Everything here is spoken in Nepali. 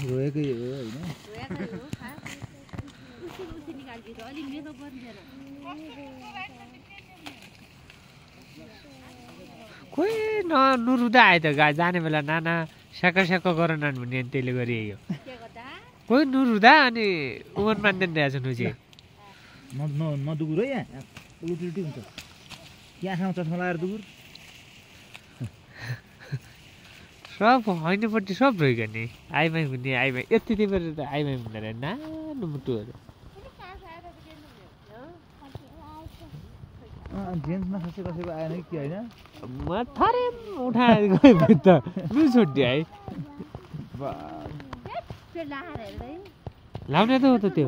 रोएकै हो होइन कोही नुरुदा आयो त जाने बेला नाना स्याक स्याक गर न भन्ने त्यसले गरियो कोही नुरुदा अनि उमन मान्दैन रहेछ नुचे नदुगुर है यहाँ उल्टी उल्टी हुन्छ यहाँ खाउँ चस्मा लगाएर दुगुर सब हैनपट्टि सब रह्यो नि आइमाई हुने आइमाई यति बेला त आइमाई हुँदैन रहेछ नानो मुटुहरू जेन्समा खसे कसैको आएन कि के होइन म थरे उठाएर गयो त लु छोड्यो है लाउने त हो त त्यो